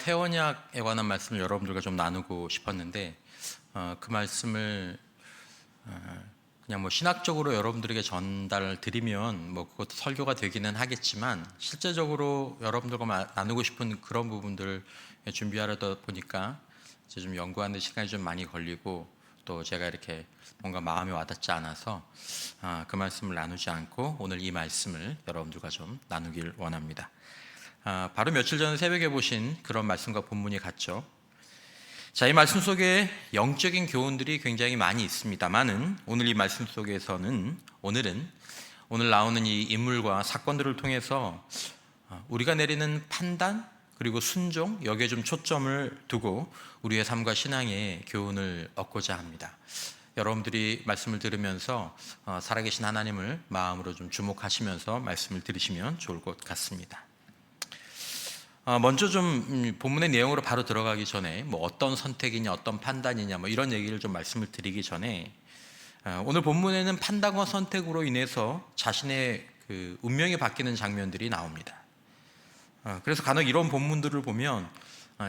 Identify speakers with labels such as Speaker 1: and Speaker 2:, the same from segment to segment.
Speaker 1: 태원약에 관한 말씀을 여러분들과 좀 나누고 싶었는데 그 말씀을 그냥 신학적으로 여러분들에게 전달을 드리면 그것도 설교가 되기는 하겠지만, 실제적으로 여러분들과 나누고 싶은 그런 부분들을 준비하려다 보니까 이제 좀 연구하는 시간이 좀 많이 걸리고, 또 제가 이렇게 뭔가 마음이 와닿지 않아서 그 말씀을 나누지 않고 오늘 이 말씀을 여러분들과 좀 나누길 원합니다. 바로 며칠 전 새벽에 보신 그런 말씀과 본문이 같죠. 자, 이 말씀 속에 영적인 교훈들이 굉장히 많이 있습니다만은, 오늘 이 말씀 속에서는 오늘 나오는 이 인물과 사건들을 통해서 우리가 내리는 판단 그리고 순종, 여기에 좀 초점을 두고 우리의 삶과 신앙의 교훈을 얻고자 합니다. 여러분들이 말씀을 들으면서 살아계신 하나님을 마음으로 좀 주목하시면서 말씀을 들으시면 좋을 것 같습니다. 먼저 좀 본문의 내용으로 바로 들어가기 전에 어떤 선택이냐, 어떤 판단이냐 이런 얘기를 좀 말씀을 드리기 전에, 오늘 본문에는 판단과 선택으로 인해서 자신의 그 운명이 바뀌는 장면들이 나옵니다. 그래서 간혹 이런 본문들을 보면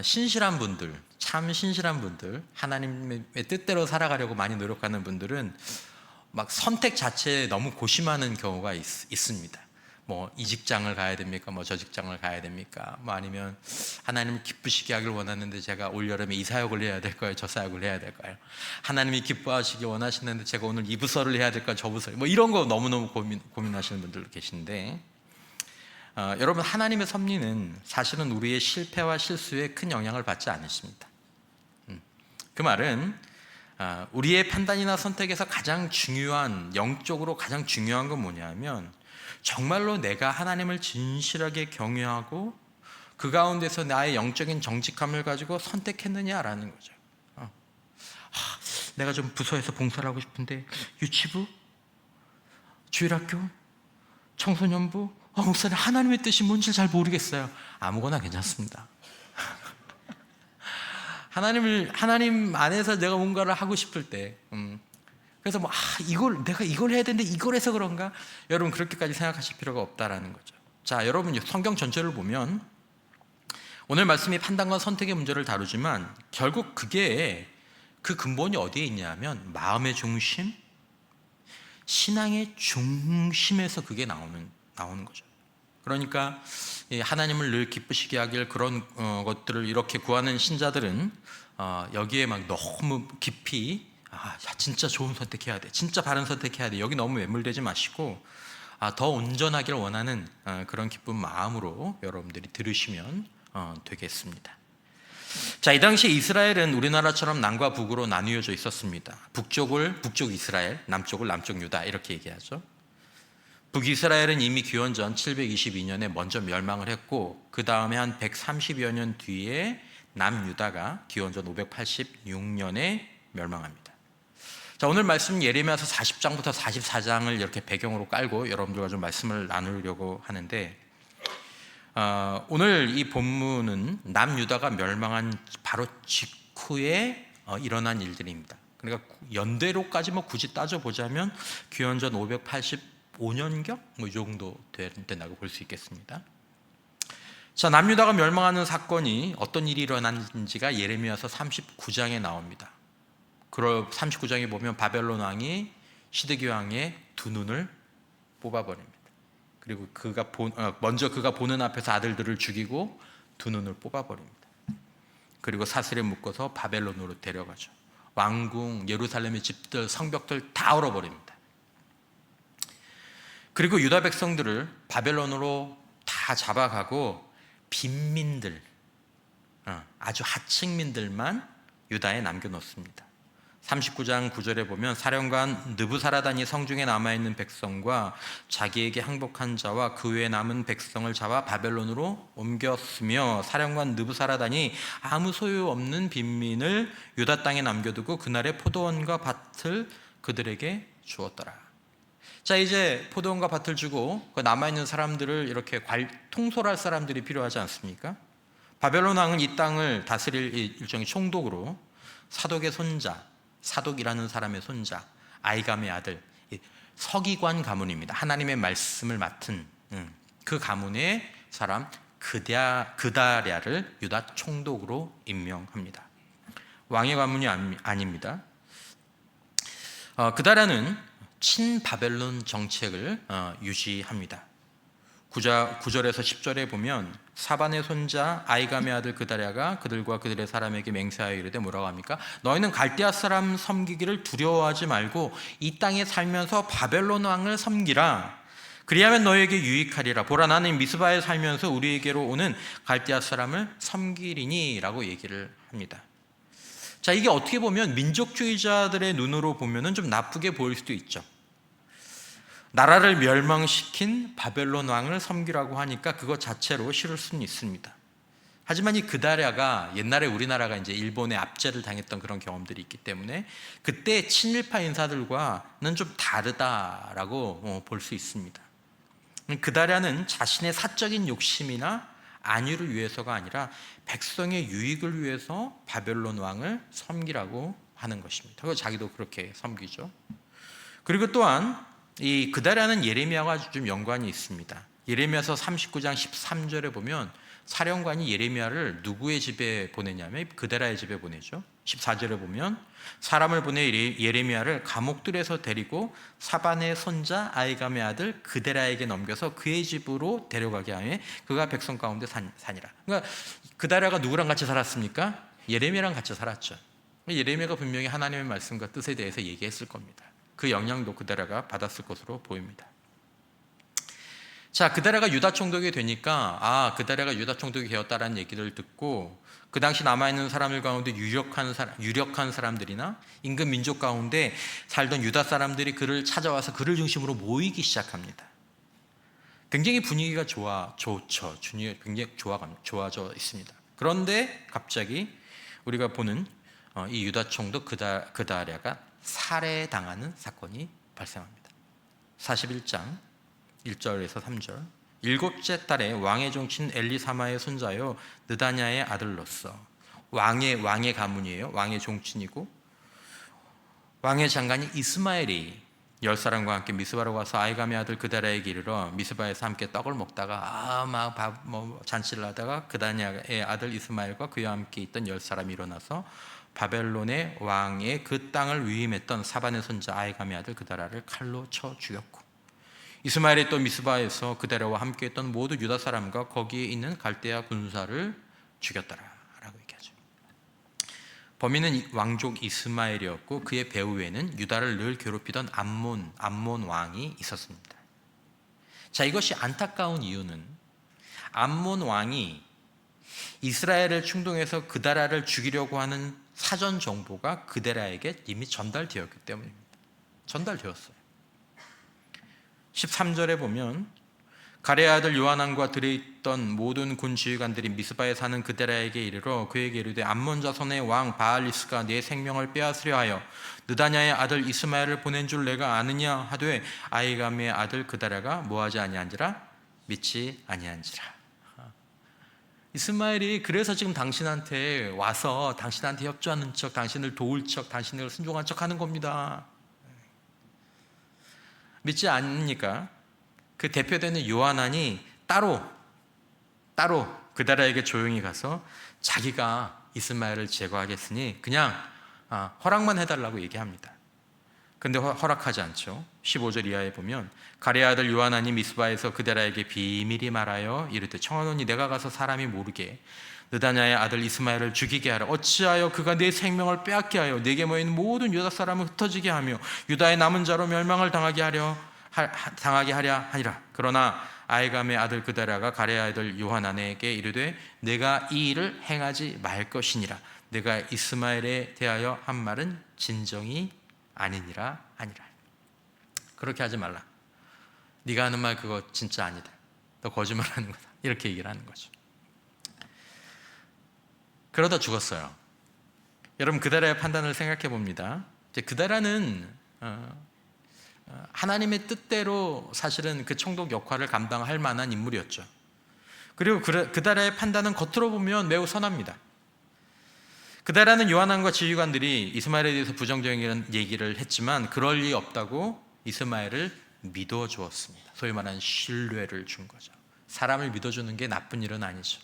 Speaker 1: 신실한 분들, 참 신실한 분들, 하나님의 뜻대로 살아가려고 많이 노력하는 분들은 막 선택 자체에 너무 고심하는 경우가 있습니다. 이 직장을 가야 됩니까? 저 직장을 가야 됩니까? 아니면 하나님을 기쁘시게 하길 원하는데 제가 올여름에 이 사역을 해야 될까요? 저 사역을 해야 될까요? 하나님이 기뻐하시기 원하시는데 제가 오늘 이 부서를 해야 될까요? 저 부서, 이런 거 너무너무 고민하시는 분들 계신데, 여러분, 하나님의 섭리는 사실은 우리의 실패와 실수에 큰 영향을 받지 않으십니다. 그 말은 우리의 판단이나 선택에서 가장 중요한, 영적으로 가장 중요한 건 뭐냐면, 정말로 내가 하나님을 진실하게 경외하고 그 가운데서 나의 영적인 정직함을 가지고 선택했느냐라는 거죠. 내가 좀 부서에서 봉사를 하고 싶은데 유치부, 주일학교, 청소년부, 목사님 하나님의 뜻이 뭔지 잘 모르겠어요. 아무거나 괜찮습니다. 하나님 안에서 내가 뭔가를 하고 싶을 때, 그래서 내가 이걸 해야 되는데 이걸 해서 그런가? 여러분, 그렇게까지 생각하실 필요가 없다라는 거죠. 자, 여러분, 성경 전체를 보면 오늘 말씀이 판단과 선택의 문제를 다루지만, 결국 그 근본이 어디에 있냐면 마음의 중심, 신앙의 중심에서 그게 나오는 거죠. 그러니까 하나님을 늘 기쁘시게 하길, 그런 것들을 이렇게 구하는 신자들은 여기에 너무 깊이 진짜 좋은 선택해야 돼, 진짜 바른 선택해야 돼, 여기 너무 매몰되지 마시고 더 온전하길 원하는 그런 기쁜 마음으로 여러분들이 들으시면 되겠습니다. 자, 이 당시 이스라엘은 우리나라처럼 남과 북으로 나뉘어져 있었습니다. 북쪽을 북쪽 이스라엘, 남쪽을 남쪽 유다, 이렇게 얘기하죠. 북이스라엘은 이미 기원전 722년에 먼저 멸망을 했고, 그 다음에 한 130여 년 뒤에 남유다가 기원전 586년에 멸망합니다. 자, 오늘 말씀 예레미야서 40장부터 44장을 이렇게 배경으로 깔고 여러분들과 좀 말씀을 나누려고 하는데, 오늘 이 본문은 남유다가 멸망한 바로 직후에 일어난 일들입니다. 그러니까 연대로까지 굳이 따져보자면 기원전 585년경 이 정도 된다고 볼 수 있겠습니다. 자, 남유다가 멸망하는 사건이 어떤 일이 일어났는지가 예레미야서 39장에 나옵니다. 39장에 보면 바벨론 왕이 시드기 왕의 두 눈을 뽑아버립니다. 그리고 먼저 그가 보는 앞에서 아들들을 죽이고 두 눈을 뽑아버립니다. 그리고 사슬에 묶어서 바벨론으로 데려가죠. 왕궁, 예루살렘의 집들, 성벽들 다 얼어버립니다. 그리고 유다 백성들을 바벨론으로 다 잡아가고 빈민들, 아주 하층민들만 유다에 남겨놓습니다. 39장 9절에 보면 사령관 느부사라단이 성중에 남아있는 백성과 자기에게 항복한 자와 그 외에 남은 백성을 잡아 바벨론으로 옮겼으며, 사령관 느부사라단이 아무 소유없는 빈민을 유다 땅에 남겨두고 그날의 포도원과 밭을 그들에게 주었더라. 자, 이제 포도원과 밭을 주고 그 남아있는 사람들을 이렇게 통솔할 사람들이 필요하지 않습니까? 바벨론 왕은 이 땅을 다스릴 일종의 총독으로 사독의 손자, 사독이라는 사람의 손자, 아이감의 아들, 서기관 가문입니다. 하나님의 말씀을 맡은 그 가문의 사람 그다랴를 유다 총독으로 임명합니다. 왕의 가문이 아닙니다. 그다랴는 친바벨론 정책을 유지합니다. 9절에서 10절에 보면 사반의 손자 아이감의 아들 그다랴가 그들과 그들의 사람에게 맹세하여 이르되 뭐라고 합니까? 너희는 갈대아 사람 섬기기를 두려워하지 말고 이 땅에 살면서 바벨론 왕을 섬기라. 그리하면 너희에게 유익하리라. 보라, 나는 미스바에 살면서 우리에게로 오는 갈대아 사람을 섬기리니 라고 얘기를 합니다. 자, 이게 어떻게 보면 민족주의자들의 눈으로 보면은 좀 나쁘게 보일 수도 있죠. 나라를 멸망시킨 바벨론 왕을 섬기라고 하니까 그것 자체로 싫을 수는 있습니다. 하지만 이 그다랴가 옛날에 우리나라가 이제 일본의 압제를 당했던 그런 경험들이 있기 때문에 그때 친일파 인사들과는 좀 다르다라고 볼 수 있습니다. 그다랴는 자신의 사적인 욕심이나 안위를 위해서가 아니라 백성의 유익을 위해서 바벨론 왕을 섬기라고 하는 것입니다. 그리고 자기도 그렇게 섬기죠. 그리고 또한 이 그다랴는 예레미야와 좀 연관이 있습니다. 예레미야서 39장 13절에 보면 사령관이 예레미야를 누구의 집에 보내냐면 그다랴의 집에 보내죠. 14절에 보면 사람을 보내 예레미야를 감옥들에서 데리고 사반의 손자 아이감의 아들 그다랴에게 넘겨서 그의 집으로 데려가게 하며 그가 백성 가운데 사니라. 그러니까 그다랴가 누구랑 같이 살았습니까? 예레미야랑 같이 살았죠. 예레미야가 분명히 하나님의 말씀과 뜻에 대해서 얘기했을 겁니다. 그 영향도 그다랴가 받았을 것으로 보입니다. 자, 그다랴가 유다 총독이 되니까 그다랴가 유다 총독이 되었다라는 얘기를 듣고 그 당시 남아있는 사람들 가운데 유력한 사람들이나 인근 민족 가운데 살던 유다 사람들이 그를 찾아와서 그를 중심으로 모이기 시작합니다. 굉장히 분위기가 좋죠. 굉장히 좋아져 있습니다. 그런데 갑자기 우리가 보는 이 유다 총독 그다랴가 살해당하는 사건이 발생합니다. 41장 1절에서 3절. 일곱째 달에 왕의 종친 엘리사마의 손자요 느다냐의 아들로서 왕의 가문이에요. 왕의 종친이고 왕의 장관이 이스마엘이 10사람과 함께 미스바로 가서 아이감의 아들 그다랴에게 이르러 미스바에서 함께 떡을 먹다가 잔치를 하다가 그다냐의 아들 이스마엘과 그와 함께 있던 10사람이 일어나서 바벨론의 왕의 그 땅을 위임했던 사반의 손자 아이감의 아들 그다랴를 칼로 쳐 죽였고 이스마엘이 또 미스바에서 그다랴와 함께 했던 모두 유다 사람과 거기에 있는 갈대아 군사를 죽였더라 라고 얘기하죠. 범인은 왕족 이스마엘이었고 그의 배후에는 유다를 늘 괴롭히던 암몬 왕이 있었습니다. 자, 이것이 안타까운 이유는 암몬 왕이 이스라엘을 충동해서 그다랴를 죽이려고 하는 사전 정보가 그다랴에게 이미 전달되었기 때문입니다. 전달되었어요. 13절에 보면 가레의 아들 요하난과 들에 있던 모든 군 지휘관들이 미스바에 사는 그다랴에게 이르러 그에게 이르되 암몬 자손의 왕 바알리스가 내 생명을 빼앗으려 하여 느다냐의 아들 이스마엘을 보낸 줄 내가 아느냐 하되 아이감의 아들 그다랴가 뭐하지 아니한지라 믿지 아니한지라. 이스마엘이 그래서 지금 당신한테 와서 당신한테 협조하는 척, 당신을 도울 척, 당신을 순종한 척 하는 겁니다. 믿지 않으니까 그 대표되는 요하난이 따로 그다랴에게 조용히 가서 자기가 이스마엘을 제거하겠으니 그냥 허락만 해달라고 얘기합니다. 근데 허락하지 않죠. 15절 이하에 보면 가레의 아들 요하난이 미스바에서 그다랴에게 비밀이 말하여 이르되 청하노니 내가 가서 사람이 모르게 느다냐의 아들 이스마엘을 죽이게 하라. 어찌하여 그가 내 생명을 빼앗게 하여 내게 모인 모든 유다 사람을 흩어지게 하며 유다의 남은 자로 멸망을 당하게 하려 하니라. 그러나 아이감의 아들 그다랴가 가레의 아들 요하난에게 이르되 내가 이 일을 행하지 말 것이니라. 내가 이스마엘에 대하여 한 말은 진정이 아니니라 하니라. 그렇게 하지 말라. 네가 하는 말 그거 진짜 아니다. 너 거짓말하는 거다. 이렇게 얘기를 하는 거죠. 그러다 죽었어요. 여러분 그다랴의 판단을 생각해 봅니다. 그다랴는 하나님의 뜻대로 사실은 그 총독 역할을 감당할 만한 인물이었죠. 그리고 그다랴의 판단은 겉으로 보면 매우 선합니다. 그다랴는 요하난과 지휘관들이 이스마엘에 대해서 부정적인 얘기를 했지만 그럴 리 없다고 이스마엘을 믿어주었습니다. 소위 말하는 신뢰를 준 거죠. 사람을 믿어주는 게 나쁜 일은 아니죠.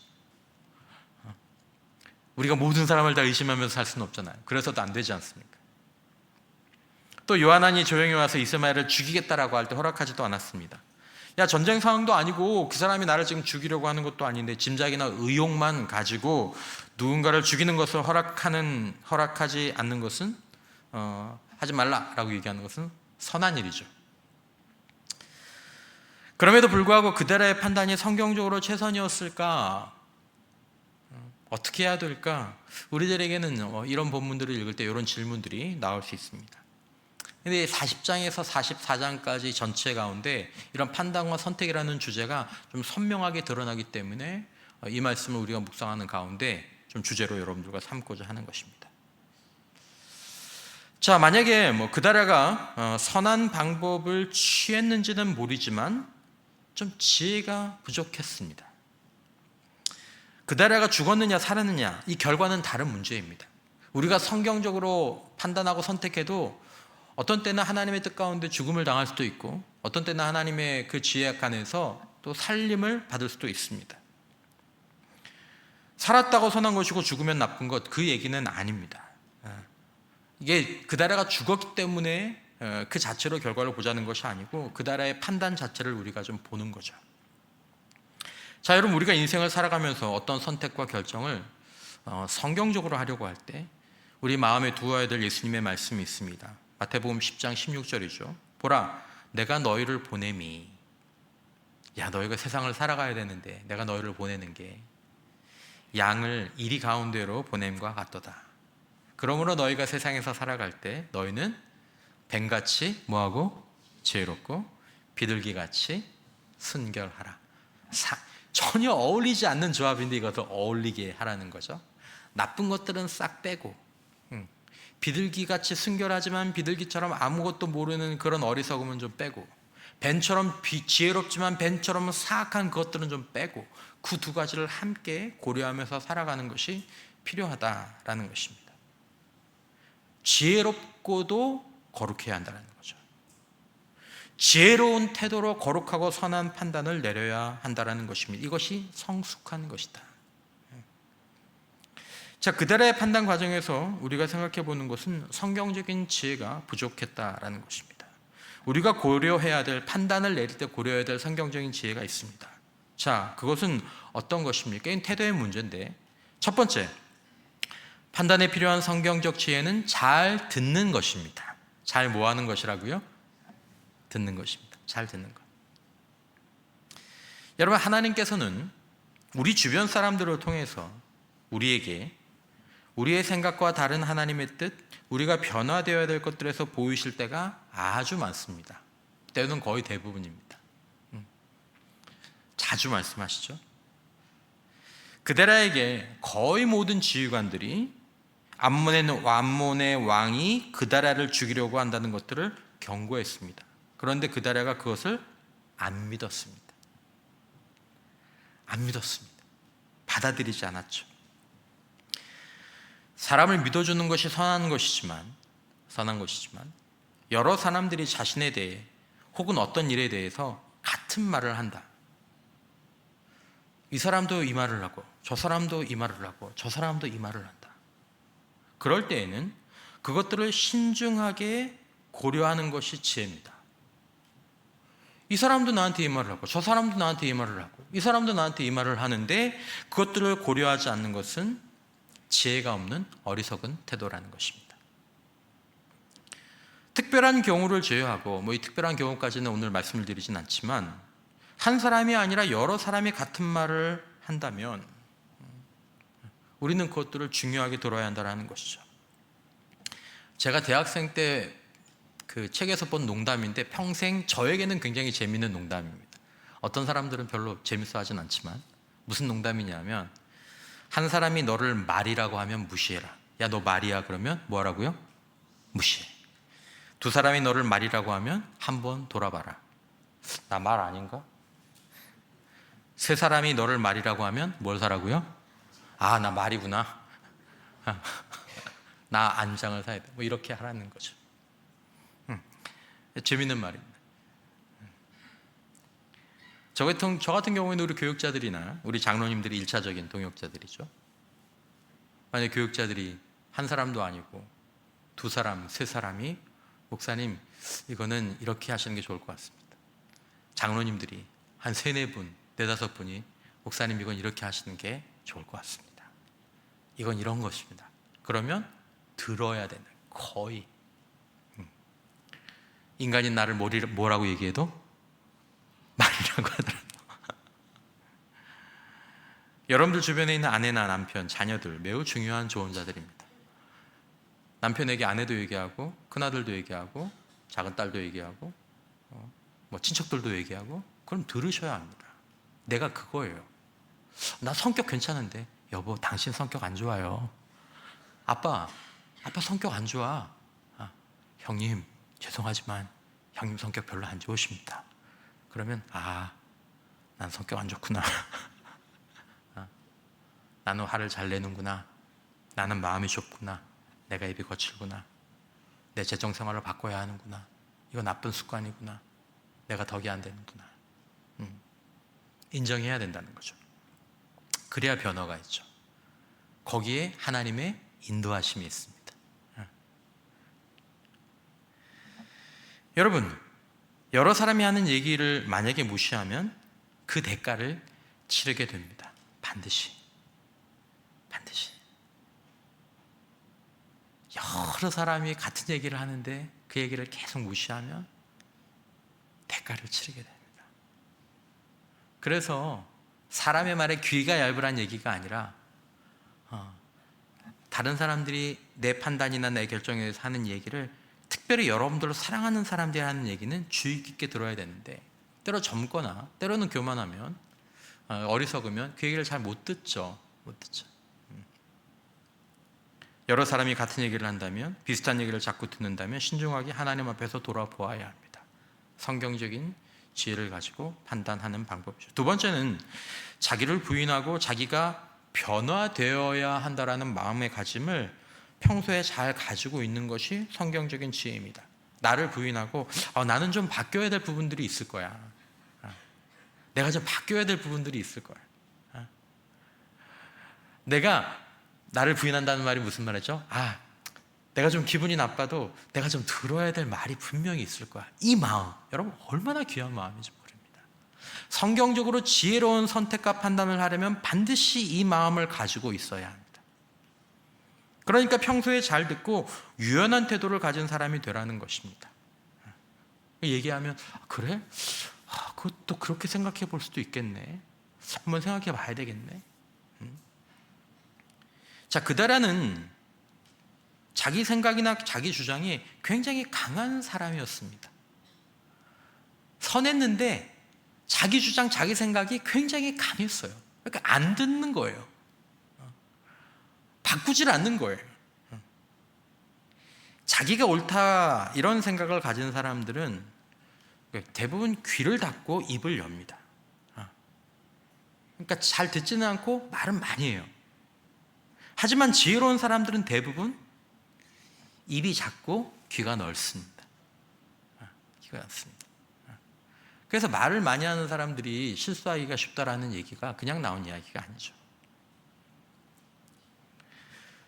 Speaker 1: 우리가 모든 사람을 다 의심하면서 살 수는 없잖아요. 그래서도 안 되지 않습니까? 또 요하난이 조용히 와서 이스마엘을 죽이겠다라고 할 때 허락하지도 않았습니다. 야, 전쟁 상황도 아니고 그 사람이 나를 지금 죽이려고 하는 것도 아닌데 짐작이나 의욕만 가지고 누군가를 죽이는 것을 허락하지 않는 것은 하지 말라라고 얘기하는 것은 선한 일이죠. 그럼에도 불구하고 그들의 판단이 성경적으로 최선이었을까? 어떻게 해야 될까? 우리들에게는 이런 본문들을 읽을 때 이런 질문들이 나올 수 있습니다. 근데 40장에서 44장까지 전체 가운데 이런 판단과 선택이라는 주제가 좀 선명하게 드러나기 때문에 이 말씀을 우리가 묵상하는 가운데 좀 주제로 여러분들과 삼고자 하는 것입니다. 자, 만약에 그다라가 선한 방법을 취했는지는 모르지만 좀 지혜가 부족했습니다. 그다라가 죽었느냐 살았느냐 이 결과는 다른 문제입니다. 우리가 성경적으로 판단하고 선택해도 어떤 때는 하나님의 뜻 가운데 죽음을 당할 수도 있고 어떤 때는 하나님의 그 지혜 안에서 또 살림을 받을 수도 있습니다. 살았다고 선한 것이고 죽으면 나쁜 것, 그 얘기는 아닙니다. 이게 그다라가 죽었기 때문에 그 자체로 결과를 보자는 것이 아니고 그다라의 판단 자체를 우리가 좀 보는 거죠. 자, 여러분, 우리가 인생을 살아가면서 어떤 선택과 결정을 성경적으로 하려고 할 때 우리 마음에 두어야 될 예수님의 말씀이 있습니다. 마태복음 10장 16절이죠. 보라, 내가 너희를 보냄이. 야, 너희가 세상을 살아가야 되는데 내가 너희를 보내는 게 양을 이리 가운데로 보냄과 같도다. 그러므로 너희가 세상에서 살아갈 때 너희는 뱀같이 뭐하고? 지혜롭고 비둘기같이 순결하라. 전혀 어울리지 않는 조합인데 이것을 어울리게 하라는 거죠. 나쁜 것들은 싹 빼고 비둘기같이 순결하지만 비둘기처럼 아무것도 모르는 그런 어리석음은 좀 빼고 뱀처럼 지혜롭지만 뱀처럼 사악한 것들은 좀 빼고 그 두 가지를 함께 고려하면서 살아가는 것이 필요하다라는 것입니다. 지혜롭고도 거룩해야 한다는 거죠. 지혜로운 태도로 거룩하고 선한 판단을 내려야 한다는 것입니다. 이것이 성숙한 것이다. 자, 그들의 판단 과정에서 우리가 생각해 보는 것은 성경적인 지혜가 부족했다라는 것입니다. 우리가 고려해야 될, 판단을 내릴 때 고려해야 될 성경적인 지혜가 있습니다. 자, 그것은 어떤 것입니까? 이 태도의 문제인데, 첫 번째, 판단에 필요한 성경적 지혜는 잘 듣는 것입니다. 잘 뭐 하는 것이라고요? 듣는 것입니다. 잘 듣는 것. 여러분, 하나님께서는 우리 주변 사람들을 통해서 우리에게 우리의 생각과 다른 하나님의 뜻, 우리가 변화되어야 될 것들에서 보이실 때가 아주 많습니다. 때는 거의 대부분입니다. 자주 말씀하시죠. 그데라에게 거의 모든 지휘관들이 암몬의 왕이 그다라를 죽이려고 한다는 것들을 경고했습니다. 그런데 그다라가 그것을 안 믿었습니다. 안 믿었습니다. 받아들이지 않았죠. 사람을 믿어주는 것이 선한 것이지만 여러 사람들이 자신에 대해 혹은 어떤 일에 대해서 같은 말을 한다. 이 사람도 이 말을 하고 저 사람도 이 말을 하고 저 사람도 이 말을 한다. 그럴 때에는 그것들을 신중하게 고려하는 것이 지혜입니다. 이 사람도 나한테 이 말을 하고 저 사람도 나한테 이 말을 하고 이 사람도 나한테 이 말을 하는데 그것들을 고려하지 않는 것은 지혜가 없는 어리석은 태도라는 것입니다. 특별한 경우를 제외하고 이 특별한 경우까지는 오늘 말씀을 드리진 않지만 한 사람이 아니라 여러 사람이 같은 말을 한다면 우리는 그것들을 중요하게 들어야 한다는 것이죠. 제가 대학생 때 그 책에서 본 농담인데 평생 저에게는 굉장히 재미있는 농담입니다. 어떤 사람들은 별로 재밌어 하진 않지만 무슨 농담이냐면 한 사람이 너를 말이라고 하면 무시해라. 야, 너 말이야 그러면 뭐 하라고요? 무시해. 두 사람이 너를 말이라고 하면 한번 돌아봐라. 나 말 아닌가? 세 사람이 너를 말이라고 하면 뭘 사라고요? 아, 나 말이구나. 나 안장을 사야 돼. 이렇게 하라는 거죠. 재밌는 말입니다. 저 같은 경우에는 우리 교육자들이나 우리 장로님들이 1차적인 동역자들이죠. 만약 교육자들이 한 사람도 아니고 두 사람, 세 사람이 목사님 이거는 이렇게 하시는 게 좋을 것 같습니다. 장로님들이 한 세네 분, 네다섯 분이 목사님 이건 이렇게 하시는 게 좋을 것 같습니다. 이건 이런 것입니다. 그러면 들어야 되는 거의 인간인 나를 뭐라고 얘기해도 말이라고 하더라고요. 여러분들 주변에 있는 아내나 남편, 자녀들 매우 중요한 조언자들입니다. 남편에게 아내도 얘기하고 큰아들도 얘기하고 작은 딸도 얘기하고 뭐 친척들도 얘기하고 그럼 들으셔야 합니다. 내가 그거예요. 나 성격 괜찮은데 여보 당신 성격 안 좋아요. 아빠 성격 안 좋아. 형님 죄송하지만 형님 성격 별로 안 좋으십니다. 그러면 난 성격 안 좋구나. 나는 화를 잘 내는구나. 나는 마음이 좁구나. 내가 입이 거칠구나. 내 재정생활을 바꿔야 하는구나. 이거 나쁜 습관이구나. 내가 덕이 안 되는구나. 인정해야 된다는 거죠. 그래야 변화가 있죠. 거기에 하나님의 인도하심이 있습니다. 여러분, 여러 사람이 하는 얘기를 만약에 무시하면 그 대가를 치르게 됩니다. 반드시. 여러 사람이 같은 얘기를 하는데 그 얘기를 계속 무시하면 대가를 치르게 됩니다. 그래서 사람의 말에 귀가 얇으란 얘기가 아니라 다른 사람들이 내 판단이나 내 결정에 대해서 하는 얘기를 특별히 여러분들을 사랑하는 사람들이 하는 얘기는 주의 깊게 들어야 되는데 때로 젊거나 때로는 교만하면 어리석으면 그 얘기를 잘 못 듣죠. 여러 사람이 같은 얘기를 한다면 비슷한 얘기를 자꾸 듣는다면 신중하게 하나님 앞에서 돌아보아야 합니다. 성경적인 지혜를 가지고 판단하는 방법이죠. 두 번째는 자기를 부인하고 자기가 변화되어야 한다라는 마음의 가짐을 평소에 잘 가지고 있는 것이 성경적인 지혜입니다. 나를 부인하고 나는 좀 바뀌어야 될 부분들이 있을 거야. 내가 좀 바뀌어야 될 부분들이 있을 거야. 내가 나를 부인한다는 말이 무슨 말이죠? 내가 좀 기분이 나빠도 내가 좀 들어야 될 말이 분명히 있을 거야. 이 마음, 여러분 얼마나 귀한 마음인지 모릅니다. 성경적으로 지혜로운 선택과 판단을 하려면 반드시 이 마음을 가지고 있어야 합니다. 그러니까 평소에 잘 듣고 유연한 태도를 가진 사람이 되라는 것입니다. 얘기하면 그래? 그것도 그렇게 생각해 볼 수도 있겠네. 한번 생각해 봐야 되겠네. 자, 그다라는 자기 생각이나 자기 주장이 굉장히 강한 사람이었습니다. 선했는데 자기 주장, 자기 생각이 굉장히 강했어요. 그러니까 안 듣는 거예요. 바꾸질 않는 거예요. 자기가 옳다 이런 생각을 가진 사람들은 대부분 귀를 닫고 입을 엽니다. 그러니까 잘 듣지는 않고 말은 많이 해요. 하지만 지혜로운 사람들은 대부분 입이 작고 귀가 넓습니다. 그래서 말을 많이 하는 사람들이 실수하기가 쉽다라는 얘기가 그냥 나온 이야기가 아니죠.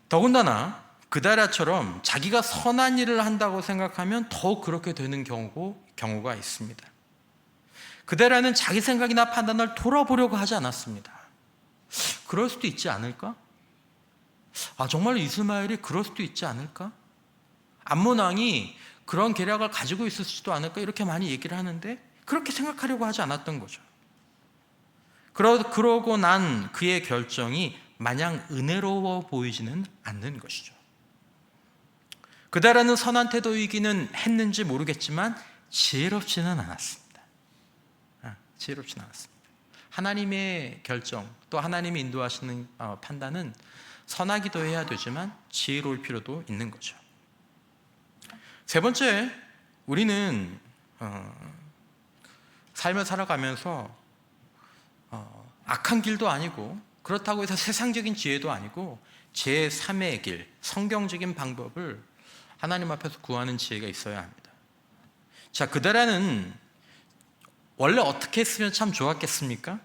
Speaker 1: 더군다나 그다라처럼 자기가 선한 일을 한다고 생각하면 더욱 그렇게 되는 경우가 있습니다. 그다라는 자기 생각이나 판단을 돌아보려고 하지 않았습니다. 그럴 수도 있지 않을까? 정말 이스마엘이 그럴 수도 있지 않을까? 암몬 왕이 그런 계략을 가지고 있을지도 않을까? 이렇게 많이 얘기를 하는데 그렇게 생각하려고 하지 않았던 거죠. 그러고 난 그의 결정이 마냥 은혜로워 보이지는 않는 것이죠. 그다라는 선한 태도이기는 했는지 모르겠지만 지혜롭지는 않았습니다. 지혜롭지는 않았습니다. 하나님의 결정 또 하나님이 인도하시는 판단은 선하기도 해야 되지만 지혜로울 필요도 있는 거죠. 세 번째, 우리는 삶을 살아가면서 악한 길도 아니고 그렇다고 해서 세상적인 지혜도 아니고 제3의 길, 성경적인 방법을 하나님 앞에서 구하는 지혜가 있어야 합니다. 자, 그다라는 원래 어떻게 했으면 참 좋았겠습니까?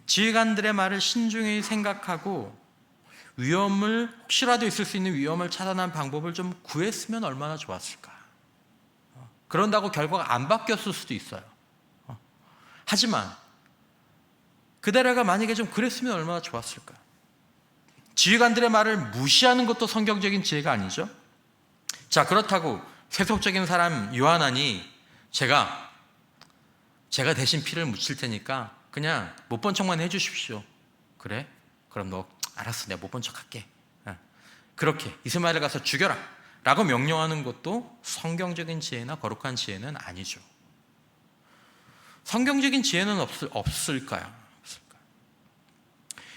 Speaker 1: 지휘관들의 말을 신중히 생각하고 위험을, 혹시라도 있을 수 있는 위험을 차단하는 방법을 좀 구했으면 얼마나 좋았을까. 그런다고 결과가 안 바뀌었을 수도 있어요. 하지만 그대라가 만약에 좀 그랬으면 얼마나 좋았을까. 지휘관들의 말을 무시하는 것도 성경적인 지혜가 아니죠. 자, 그렇다고 세속적인 사람 요하난이 제가 대신 피를 묻힐 테니까 그냥 못 본 척만 해주십시오. 그래? 그럼 너 알았어, 내가 못 본 척 할게. 그렇게 이스마엘을 가서 죽여라 라고 명령하는 것도 성경적인 지혜나 거룩한 지혜는 아니죠. 성경적인 지혜는 없을까요?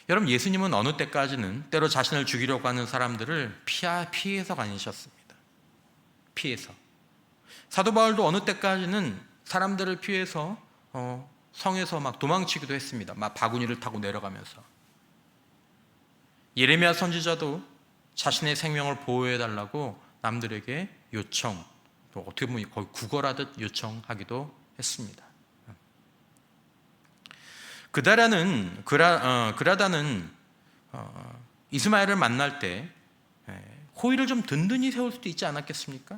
Speaker 1: 여러분, 예수님은 어느 때까지는 때로 자신을 죽이려고 하는 사람들을 피해서 다니셨습니다. 피해서. 사도 바울도 어느 때까지는 사람들을 피해서 성에서 막 도망치기도 했습니다. 막 바구니를 타고 내려가면서. 예레미야 선지자도 자신의 생명을 보호해달라고 남들에게 요청, 또 어떻게 보면 거의 구걸하듯 요청하기도 했습니다. 그라다는 이스마엘을 만날 때 호의를 좀 든든히 세울 수도 있지 않았겠습니까?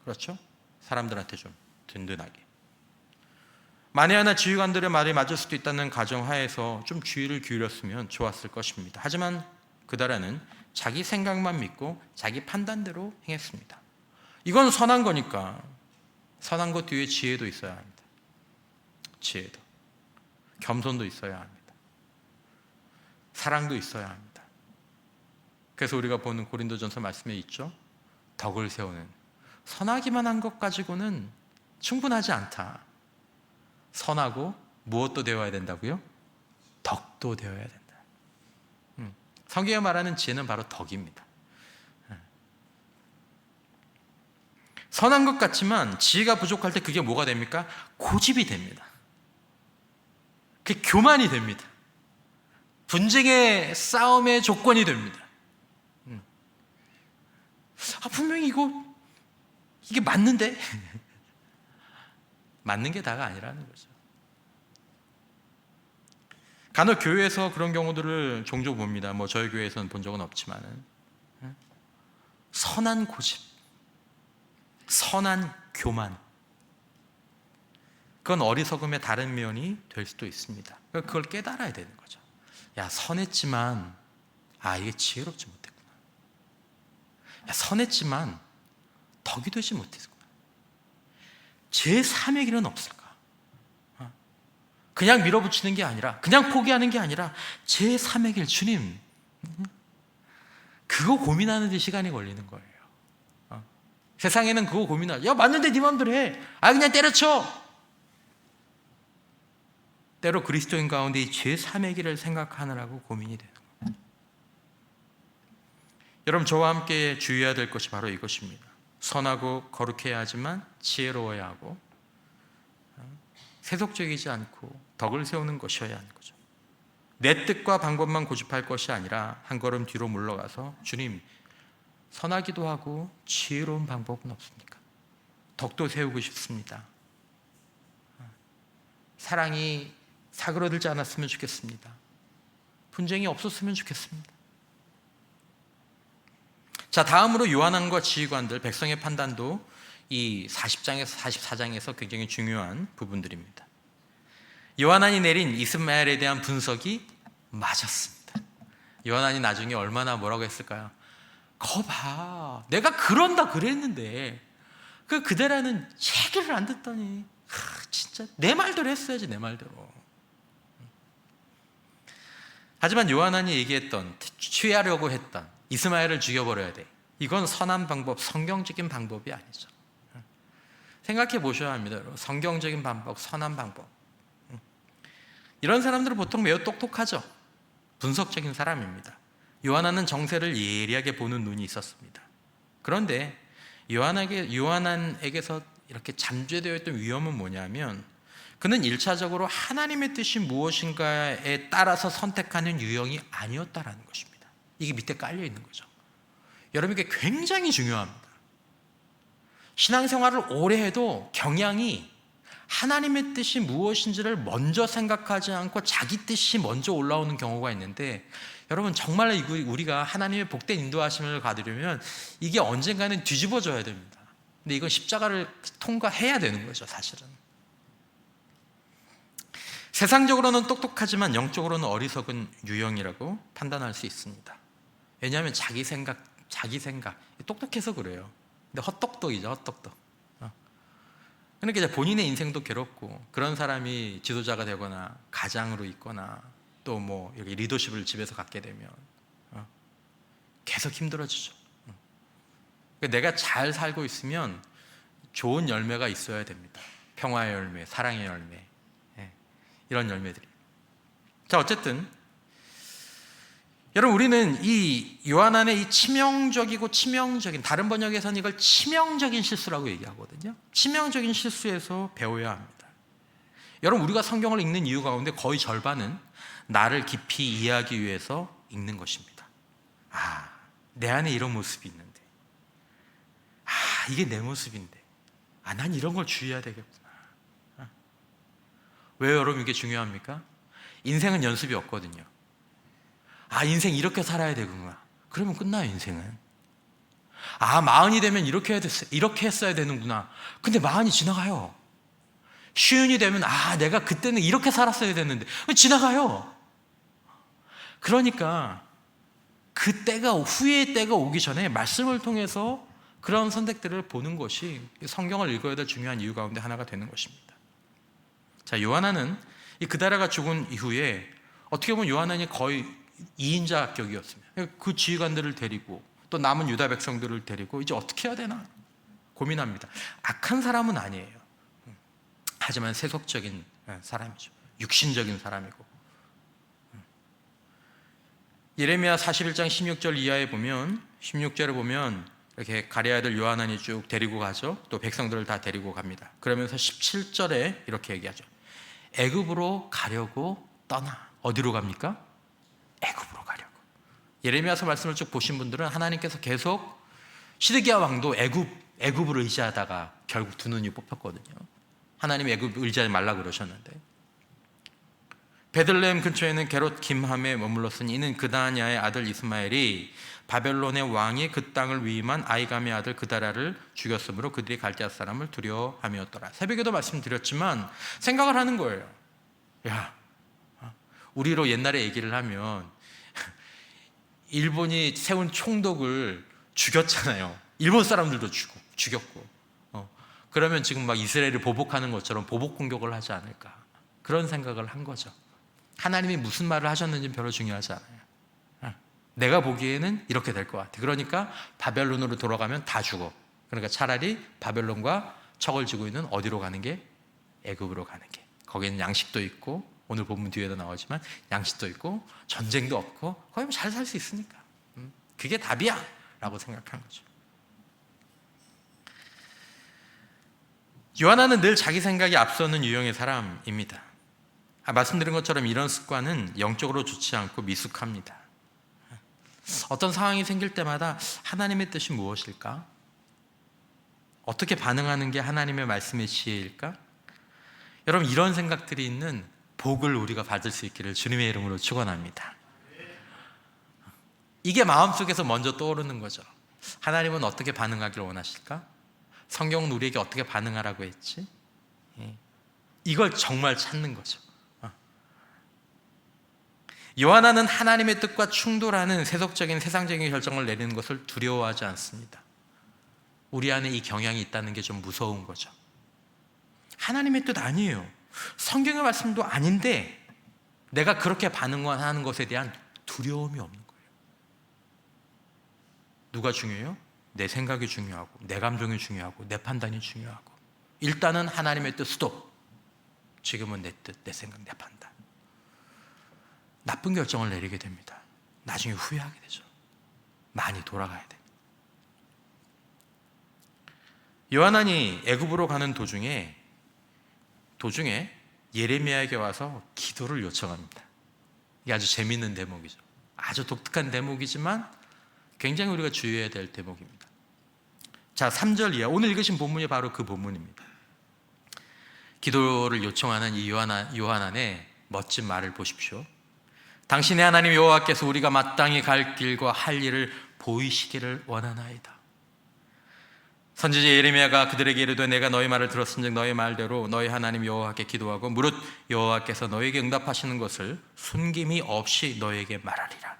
Speaker 1: 그렇죠? 사람들한테 좀 든든하게. 만에 하나 지휘관들의 말이 맞을 수도 있다는 가정하에서 좀 주의를 기울였으면 좋았을 것입니다. 하지만 그다라는 자기 생각만 믿고 자기 판단대로 행했습니다. 이건 선한 거니까 선한 것 뒤에 지혜도 있어야 합니다. 지혜도. 겸손도 있어야 합니다. 사랑도 있어야 합니다. 그래서 우리가 보는 고린도전서 말씀에 있죠. 덕을 세우는, 선하기만 한 것 가지고는 충분하지 않다. 선하고 무엇도 되어야 된다고요? 덕도 되어야 된다. 성경이 말하는 지혜는 바로 덕입니다. 선한 것 같지만 지혜가 부족할 때 그게 뭐가 됩니까? 고집이 됩니다. 그게 교만이 됩니다. 분쟁의 싸움의 조건이 됩니다. 분명히 이게 맞는데? 맞는 게 다가 아니라는 거죠. 간혹 교회에서 그런 경우들을 종종 봅니다. 저희 교회에서는 본 적은 없지만은 선한 고집, 선한 교만, 그건 어리석음의 다른 면이 될 수도 있습니다. 그걸 깨달아야 되는 거죠. 야, 선했지만 이게 지혜롭지 못했구나. 야, 선했지만 덕이 되지 못했구나. 제3의 길은 없을까? 그냥 밀어붙이는 게 아니라, 그냥 포기하는 게 아니라 제3의 길, 주님, 그거 고민하는 데 시간이 걸리는 거예요. 세상에는 그거 고민하죠. 야, 맞는데 네 마음대로 해. 그냥 때려쳐. 때로 그리스도인 가운데 이 제3의 길을 생각하느라고 고민이 되는 거예요. 여러분, 저와 함께 주의해야 될 것이 바로 이것입니다. 선하고 거룩해야 하지만 지혜로워야 하고 세속적이지 않고 덕을 세우는 것이어야 하는 거죠. 내 뜻과 방법만 고집할 것이 아니라 한 걸음 뒤로 물러가서 주님, 선하기도 하고 지혜로운 방법은 없습니까? 덕도 세우고 싶습니다. 사랑이 사그러들지 않았으면 좋겠습니다. 분쟁이 없었으면 좋겠습니다. 자, 다음으로 요한안과 지휘관들, 백성의 판단도 이 40장에서 44장에서 굉장히 중요한 부분들입니다. 요한안이 내린 이스마엘에 대한 분석이 맞았습니다. 요한안이 나중에 얼마나 뭐라고 했을까요? 거 봐, 내가 그런다 그랬는데 그대라는 얘기를 안 듣더니 진짜 내 말대로 했어야지, 내 말대로. 하지만 요한안이 얘기했던, 취하려고 했던 이스마엘을 죽여버려야 돼, 이건 선한 방법, 성경적인 방법이 아니죠. 생각해 보셔야 합니다. 성경적인 방법, 선한 방법. 이런 사람들은 보통 매우 똑똑하죠. 분석적인 사람입니다. 요한안은 정세를 예리하게 보는 눈이 있었습니다. 그런데 요한안에게서 이렇게 잠재되어 있던 위험은 뭐냐면, 그는 1차적으로 하나님의 뜻이 무엇인가에 따라서 선택하는 유형이 아니었다라는 것입니다. 이게 밑에 깔려 있는 거죠. 여러분, 이게 굉장히 중요합니다. 신앙생활을 오래 해도 경향이 하나님의 뜻이 무엇인지를 먼저 생각하지 않고 자기 뜻이 먼저 올라오는 경우가 있는데, 여러분 정말 우리가 하나님의 복된 인도하심을 받으려면 이게 언젠가는 뒤집어져야 됩니다. 근데 이건 십자가를 통과해야 되는 거죠, 사실은. 세상적으로는 똑똑하지만 영적으로는 어리석은 유형이라고 판단할 수 있습니다. 왜냐하면 자기 생각 똑똑해서 그래요. 근데 헛똑똑이죠, 헛똑똑. 그러니까 이제 본인의 인생도 괴롭고, 그런 사람이 지도자가 되거나 가장으로 있거나 또 뭐 여기 리더십을 집에서 갖게 되면 계속 힘들어지죠. 그러니까 내가 잘 살고 있으면 좋은 열매가 있어야 됩니다. 평화의 열매, 사랑의 열매, 이런 열매들이. 자, 어쨌든 여러분, 우리는 이 요한안의 이 치명적이고 치명적인, 다른 번역에서는 이걸 치명적인 실수라고 얘기하거든요. 치명적인 실수에서 배워야 합니다. 여러분, 우리가 성경을 읽는 이유 가운데 거의 절반은 나를 깊이 이해하기 위해서 읽는 것입니다. 내 안에 이런 모습이 있는데, 이게 내 모습인데, 난 이런 걸 주의해야 되겠구나. 왜 여러분 이게 중요합니까? 인생은 연습이 없거든요. 인생 이렇게 살아야 되구나. 그러면 끝나요, 인생은. 마흔이 되면 이렇게 했어야 되는구나. 근데 마흔이 지나가요. 쉰이 되면 내가 그때는 이렇게 살았어야 됐는데 지나가요. 그러니까 그 때가, 후회의 때가 오기 전에 말씀을 통해서 그런 선택들을 보는 것이 성경을 읽어야 될 중요한 이유 가운데 하나가 되는 것입니다. 자, 요한안은 이 그다라가 죽은 이후에 어떻게 보면 요한안이 거의 2인자 격이었습니다. 그 지휘관들을 데리고 또 남은 유다 백성들을 데리고 이제 어떻게 해야 되나 고민합니다. 악한 사람은 아니에요. 하지만 세속적인 사람이죠. 육신적인 사람이고. 예레미야 41장 16절 이하에 보면, 16절에 보면 이렇게 가랴 아들 요한안이 쭉 데리고 가죠. 또 백성들을 다 데리고 갑니다. 그러면서 17절에 이렇게 얘기하죠. 애굽으로 가려고 떠나. 어디로 갑니까? 애굽으로 가려고. 예레미야서 말씀을 쭉 보신 분들은 하나님께서 계속 시드기야 왕도 애굽을 의지하다가 결국 두 눈이 뽑혔거든요. 하나님이 애굽 의지하지 말라 그러셨는데, 베들레헴 근처에는 게롯 김함에 머물렀으니 이는 그다냐의 아들 이스마엘이 바벨론의 왕이 그 땅을 위임한 아이감의 아들 그다라를 죽였으므로 그들이 갈대아 사람을 두려워함이었더라. 새벽에도 말씀드렸지만 생각을 하는 거예요. 우리로 옛날에 얘기를 하면 일본이 세운 총독을 죽였잖아요. 일본 사람들도 죽였고. 그러면 지금 막 이스라엘을 보복하는 것처럼 보복 공격을 하지 않을까, 그런 생각을 한 거죠. 하나님이 무슨 말을 하셨는지는 별로 중요하지 않아요. 내가 보기에는 이렇게 될 것 같아. 그러니까 바벨론으로 돌아가면 다 죽어. 그러니까 차라리 바벨론과 척을 지고 있는 어디로 가는 게? 애굽으로 가는 게. 거기는 양식도 있고, 오늘 본문 뒤에도 나오지만 양식도 있고 전쟁도 없고 거기 잘 살 수 있으니까 그게 답이야 라고 생각한 거죠. 요한안은 늘 자기 생각이 앞서는 유형의 사람입니다. 말씀드린 것처럼 이런 습관은 영적으로 좋지 않고 미숙합니다. 어떤 상황이 생길 때마다 하나님의 뜻이 무엇일까? 어떻게 반응하는 게 하나님의 말씀의 지혜일까? 여러분, 이런 생각들이 있는 복을 우리가 받을 수 있기를 주님의 이름으로 축원합니다. 이게 마음속에서 먼저 떠오르는 거죠. 하나님은 어떻게 반응하기를 원하실까? 성경은 우리에게 어떻게 반응하라고 했지? 이걸 정말 찾는 거죠. 요한안은 하나님의 뜻과 충돌하는 세속적인 세상적인 결정을 내리는 것을 두려워하지 않습니다. 우리 안에 이 경향이 있다는 게 좀 무서운 거죠. 하나님의 뜻 아니에요. 성경의 말씀도 아닌데 내가 그렇게 반응하는 것에 대한 두려움이 없는 거예요. 누가 중요해요? 내 생각이 중요하고, 내 감정이 중요하고, 내 판단이 중요하고. 일단은 하나님의 뜻 스톱. 지금은 내 뜻, 내 생각, 내 판단. 나쁜 결정을 내리게 됩니다. 나중에 후회하게 되죠. 많이 돌아가야 돼. 요한안이 애굽으로 가는 도중에 예레미야에게 와서 기도를 요청합니다. 이게 아주 재미있는 대목이죠. 아주 독특한 대목이지만 굉장히 우리가 주의해야 될 대목입니다. 자, 3절 이하, 오늘 읽으신 본문이 바로 그 본문입니다. 기도를 요청하는 이 요한안의 멋진 말을 보십시오. 당신의 하나님 여호와께서 우리가 마땅히 갈 길과 할 일을 보이시기를 원하나이다. 선지자 예레미야가 그들에게 이르되 내가 너희 말을 들었은즉 너희 말대로 너희 하나님 여호와께 기도하고 무릇 여호와께서 너희에게 응답하시는 것을 숨김이 없이 너희에게 말하리라.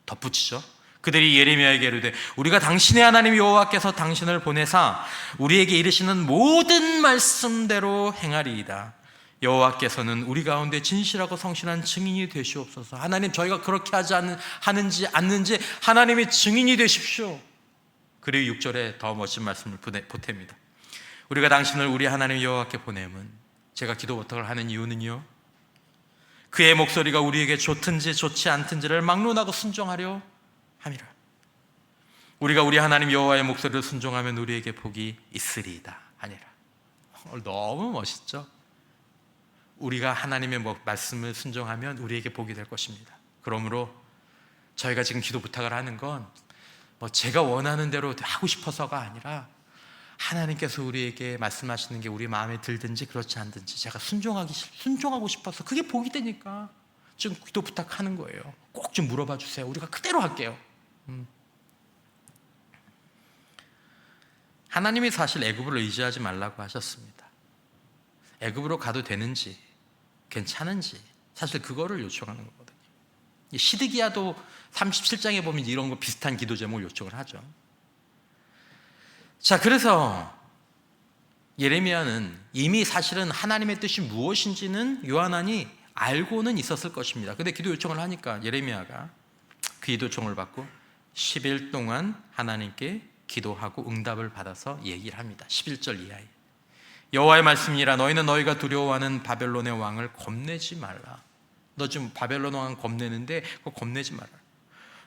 Speaker 1: 덧붙이죠. 그들이 예레미야에게 이르되 우리가 당신의 하나님 여호와께서 당신을 보내사 우리에게 이르시는 모든 말씀대로 행하리이다. 여호와께서는 우리 가운데 진실하고 성실한 증인이 되시옵소서. 하나님, 저희가 그렇게 하는지 않는지 하나님이 증인이 되십시오. 그리고 6절에 더 멋진 말씀을 보탭니다. 우리가 당신을 우리 하나님 여호와께 보내면, 제가 기도 부탁을 하는 이유는요, 그의 목소리가 우리에게 좋든지 좋지 않든지를 막론하고 순종하려 함이라. 우리가 우리 하나님 여호와의 목소리를 순종하면 우리에게 복이 있으리이다 하니라. 너무 멋있죠? 우리가 하나님의 말씀을 순종하면 우리에게 복이 될 것입니다. 그러므로 저희가 지금 기도 부탁을 하는 건 제가 원하는 대로 하고 싶어서가 아니라 하나님께서 우리에게 말씀하시는 게 우리 마음에 들든지 그렇지 않든지 제가 순종하고 싶어서 그게 복이 되니까 지금 기도 부탁하는 거예요. 꼭 좀 물어봐 주세요. 우리가 그대로 할게요. 하나님이 사실 애굽을 의지하지 말라고 하셨습니다. 애굽으로 가도 되는지 괜찮은지 사실 그거를 요청하는 거거든요. 시드기야도 37장에 보면 이런 거 비슷한 기도 제목을 요청을 하죠. 자, 그래서 예레미야는 이미 사실은 하나님의 뜻이 무엇인지는 요한안이 알고는 있었을 것입니다. 근데 기도 요청을 하니까 예레미야가 그 기도 요청을 받고 10일 동안 하나님께 기도하고 응답을 받아서 얘기를 합니다. 11절 이하에 여호와의 말씀이라 너희는 너희가 두려워하는 바벨론의 왕을 겁내지 말라. 너 지금 바벨론 왕 겁내는데 그거 겁내지 말라.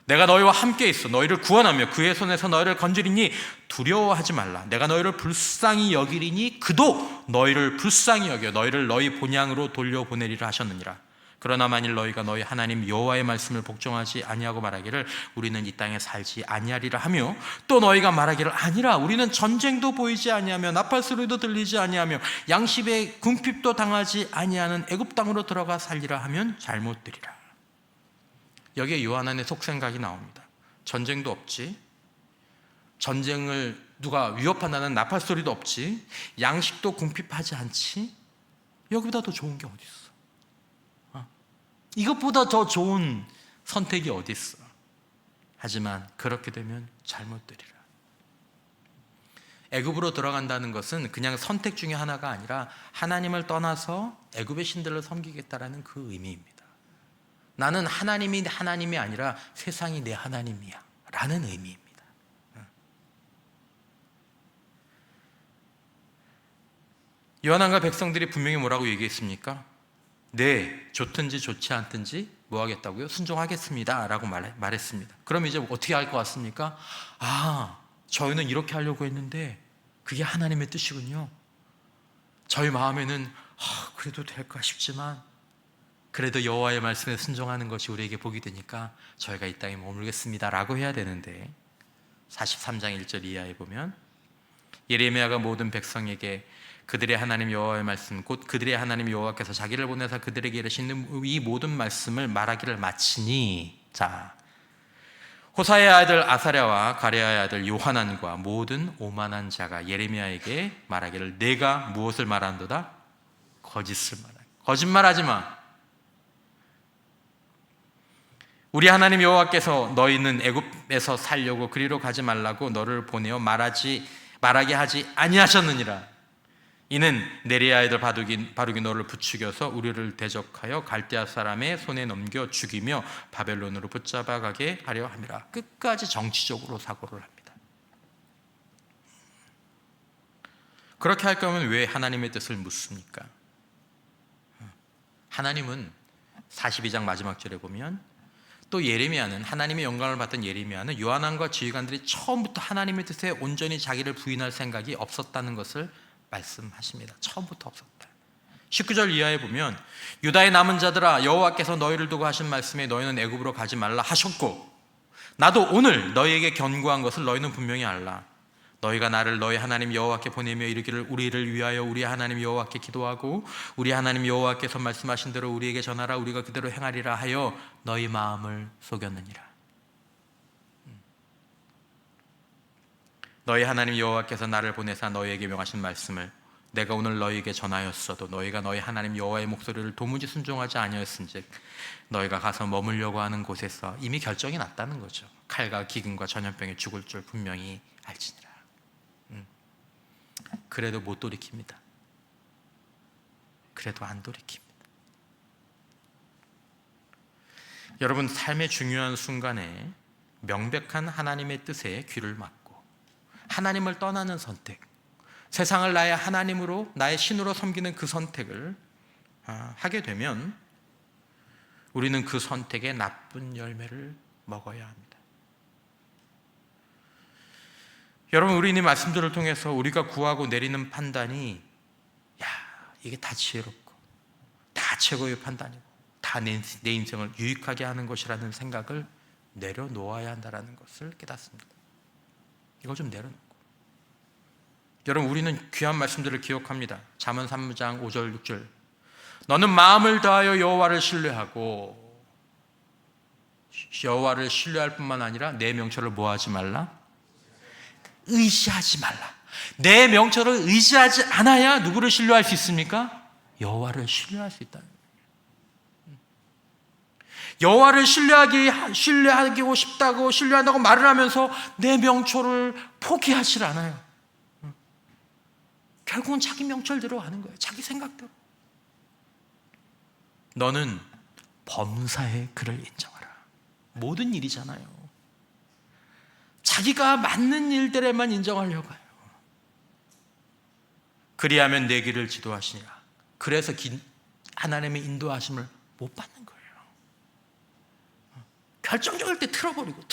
Speaker 1: 내가 너희와 함께 있어 너희를 구원하며 그의 손에서 너희를 건지리니 두려워하지 말라. 내가 너희를 불쌍히 여기리니 그도 너희를 불쌍히 여겨 너희를 너희 본향으로 돌려보내리라 하셨느니라. 그러나 만일 너희가 너희 하나님 여호와의 말씀을 복종하지 아니하고 말하기를 우리는 이 땅에 살지 아니하리라 하며 또 너희가 말하기를 아니라 우리는 전쟁도 보이지 아니하며 나팔 소리도 들리지 아니하며 양식의 궁핍도 당하지 아니하는 애굽 땅으로 들어가 살리라 하면 잘못 들이라. 여기에 요한안의 속생각이 나옵니다. 전쟁도 없지, 전쟁을 누가 위협한다는 나팔 소리도 없지, 양식도 궁핍하지 않지, 여기보다 더 좋은 게 어디 있어? 이것보다 더 좋은 선택이 어디 있어? 하지만 그렇게 되면 잘못 들이라. 애굽으로 들어간다는 것은 그냥 선택 중에 하나가 아니라 하나님을 떠나서 애굽의 신들을 섬기겠다라는 그 의미입니다. 나는 하나님이 하나님이 아니라 세상이 내 하나님이야 라는 의미입니다. 요한안과 백성들이 분명히 뭐라고 얘기했습니까? 네, 좋든지 좋지 않든지 뭐 하겠다고요? 순종하겠습니다 라고 말했습니다. 그럼 이제 어떻게 할 것 같습니까? 저희는 이렇게 하려고 했는데 그게 하나님의 뜻이군요. 저희 마음에는 그래도 될까 싶지만 그래도 여호와의 말씀에 순종하는 것이 우리에게 복이 되니까 저희가 이 땅에 머물겠습니다 라고 해야 되는데 43장 1절 이하에 보면 예레미야가 모든 백성에게 그들의 하나님 여호와의 말씀 곧 그들의 하나님 여호와께서 자기를 보내서 그들에게 이르시는 이 모든 말씀을 말하기를 마치니, 자, 호사의 아들 아사랴와 가랴의 아들 요하난과 모든 오만한 자가 예레미야에게 말하기를 내가 무엇을 말한도다? 거짓을 말하라. 거짓말하지 마. 우리 하나님 여호와께서 너희는 애굽에서 살려고 그리로 가지 말라고 너를 보내어 말하게 하지 아니하셨느니라. 이는 네리야 아들 바룩이 너를 부추겨서 우리를 대적하여 갈대아 사람의 손에 넘겨 죽이며 바벨론으로 붙잡아 가게 하려 함이라. 끝까지 정치적으로 사고를 합니다. 그렇게 할 거면 왜 하나님의 뜻을 묻습니까? 하나님은 42장 마지막 절에 보면 또 예레미야는 하나님의 영광을 받던 예레미야는 요한안과 지휘관들이 처음부터 하나님의 뜻에 온전히 자기를 부인할 생각이 없었다는 것을 말씀하십니다. 처음부터 없었다. 19절 이하에 보면 유다의 남은 자들아 여호와께서 너희를 두고 하신 말씀에 너희는 애굽으로 가지 말라 하셨고 나도 오늘 너희에게 견고한 것을 너희는 분명히 알라. 너희가 나를 너희 하나님 여호와께 보내며 이르기를 우리를 위하여 우리 하나님 여호와께 기도하고 우리 하나님 여호와께서 말씀하신 대로 우리에게 전하라. 우리가 그대로 행하리라 하여 너희 마음을 속였느니라. 너희 하나님 여호와께서 나를 보내사 너희에게 명하신 말씀을 내가 오늘 너희에게 전하였어도 너희가 너희 하나님 여호와의 목소리를 도무지 순종하지 아니하였은즉 너희가 가서 머물려고 하는 곳에서 이미 결정이 났다는 거죠. 칼과 기근과 전염병에 죽을 줄 분명히 알지니라. 그래도 못 돌이킵니다. 그래도 안 돌이킵니다. 여러분, 삶의 중요한 순간에 명백한 하나님의 뜻에 귀를 막고 하나님을 떠나는 선택, 세상을 나의 하나님으로 나의 신으로 섬기는 그 선택을 하게 되면 우리는 그 선택의 나쁜 열매를 먹어야 합니다. 여러분, 우리 이 말씀들을 통해서 우리가 구하고 내리는 판단이 이게 다 지혜롭고 다 최고의 판단이고 다 내 인생을 유익하게 하는 것이라는 생각을 내려놓아야 한다는 것을 깨닫습니다. 이걸 좀 내려놓고, 여러분, 우리는 귀한 말씀들을 기억합니다. 잠언 3장 5절 6절 너는 마음을 다하여 여호와를 신뢰하고, 여호와를 신뢰할 뿐만 아니라 내 명철을 뭐하지 말라? 의지하지 말라. 내 명철을 의지하지 않아야 누구를 신뢰할 수 있습니까? 여호와를 신뢰할 수 있다. 여호와를 신뢰하고 싶다고 신뢰한다고 말을 하면서 내 명철을 포기하지 않아요. 결국은 자기 명철대로 하는 거예요. 자기 생각대로. 너는 범사의 그를 인정하라. 모든 일이잖아요. 자기가 맞는 일들에만 인정하려고 해요. 그리하면 내 길을 지도하시니라. 그래서 하나님의 인도하심을 못 받는 거예요. 결정적일 때 틀어버리고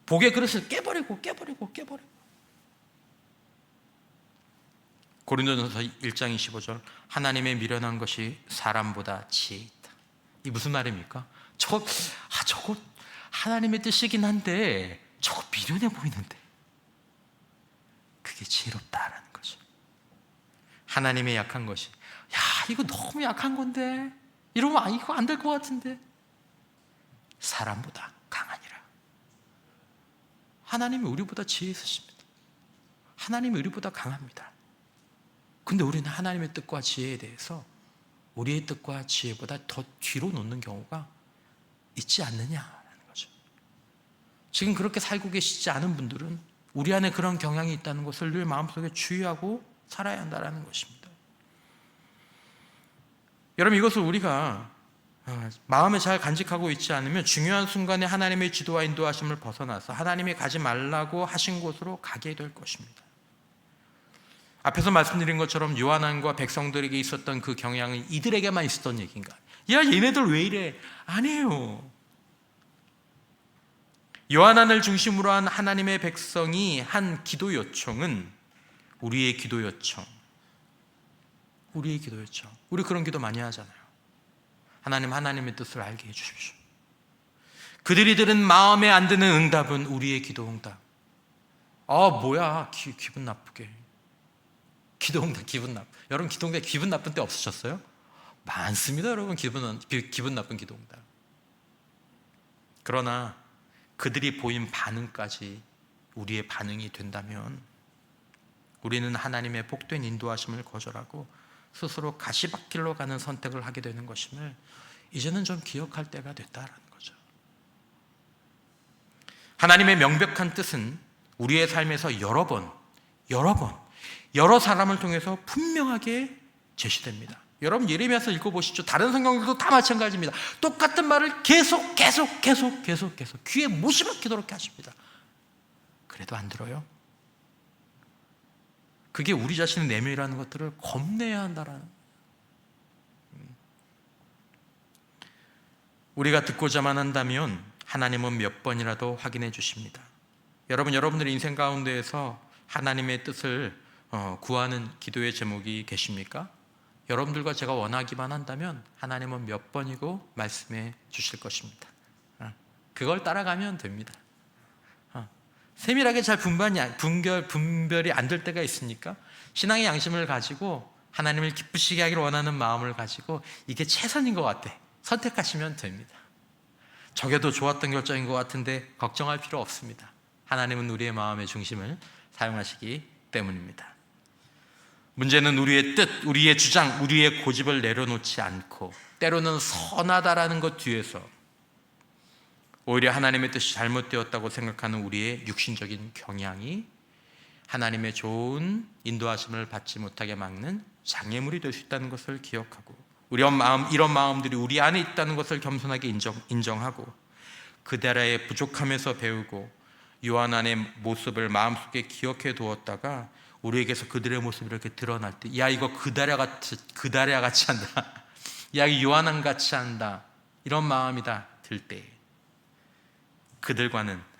Speaker 1: 복의 그릇을 깨버리고 고린도전서 1장 25절 하나님의 미련한 것이 사람보다 지혜 있다. 이 무슨 말입니까? 저거 하나님의 뜻이긴 한데 저거 미련해 보이는데 그게 지혜롭다라는 거죠. 하나님의 약한 것이 이거 너무 약한 건데 이러면 이거 안 될 것 같은데 사람보다 강하니라. 하나님이 우리보다 지혜 있으십니다. 하나님이 우리보다 강합니다. 근데 우리는 하나님의 뜻과 지혜에 대해서 우리의 뜻과 지혜보다 더 뒤로 놓는 경우가 있지 않느냐라는 거죠. 지금 그렇게 살고 계시지 않은 분들은 우리 안에 그런 경향이 있다는 것을 늘 마음속에 주의하고 살아야 한다는 것입니다. 여러분, 이것을 우리가 마음에 잘 간직하고 있지 않으면 중요한 순간에 하나님의 지도와 인도하심을 벗어나서 하나님이 가지 말라고 하신 곳으로 가게 될 것입니다. 앞에서 말씀드린 것처럼 요한왕과 백성들에게 있었던 그 경향은 이들에게만 있었던 얘기인가? 얘네들 왜 이래? 아니에요. 요한왕을 중심으로 한 하나님의 백성이 한 기도 요청은 우리의 기도 요청. 우리 그런 기도 많이 하잖아요. 하나님의 뜻을 알게 해주십시오. 그들이 들은 마음에 안 드는 응답은 우리의 기도 응답. 기분 나쁘게. 기도 응답 기분 나쁘. 여러분, 기도 응답 기분 나쁜 때 없으셨어요? 많습니다, 여러분. 기분 나쁜 기도 응답. 그러나 그들이 보인 반응까지 우리의 반응이 된다면 우리는 하나님의 복된 인도하심을 거절하고 스스로 가시밭길로 가는 선택을 하게 되는 것임을 이제는 좀 기억할 때가 됐다라는 거죠. 하나님의 명백한 뜻은 우리의 삶에서 여러 사람을 통해서 분명하게 제시됩니다. 여러분, 예레미야서 읽어보시죠. 다른 성경들도 다 마찬가지입니다. 똑같은 말을 계속 귀에 못이 박히도록 하십니다. 그래도 안 들어요. 그게 우리 자신의 내면이라는 것들을 겁내야 한다라는. 우리가 듣고자만 한다면 하나님은 몇 번이라도 확인해 주십니다. 여러분들의 인생 가운데에서 하나님의 뜻을 구하는 기도의 제목이 계십니까? 여러분들과 제가 원하기만 한다면 하나님은 몇 번이고 말씀해 주실 것입니다. 그걸 따라가면 됩니다. 세밀하게 잘 분별이 안 될 때가 있으니까 신앙의 양심을 가지고 하나님을 기쁘시게 하기를 원하는 마음을 가지고 이게 최선인 것 같아, 선택하시면 됩니다. 저게 더 좋았던 결정인 것 같은데 걱정할 필요 없습니다. 하나님은 우리의 마음의 중심을 사용하시기 때문입니다. 문제는 우리의 뜻, 우리의 주장, 우리의 고집을 내려놓지 않고 때로는 선하다라는 것 뒤에서 오히려 하나님의 뜻이 잘못되었다고 생각하는 우리의 육신적인 경향이 하나님의 좋은 인도하심을 받지 못하게 막는 장애물이 될 수 있다는 것을 기억하고, 이런 마음들이 우리 안에 있다는 것을 겸손하게 인정하고, 그대라의 부족함에서 배우고 요한 안의 모습을 마음속에 기억해 두었다가 우리에게서 그들의 모습이 이렇게 드러날 때, 야 이거 그다랴 같이 한다, 야 이 요한안 같이 한다, 이런 마음이다 들 때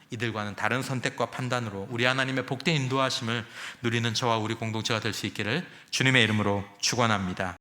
Speaker 1: 이들과는 다른 선택과 판단으로 우리 하나님의 복된 인도하심을 누리는 저와 우리 공동체가 될 수 있기를 주님의 이름으로 축원합니다.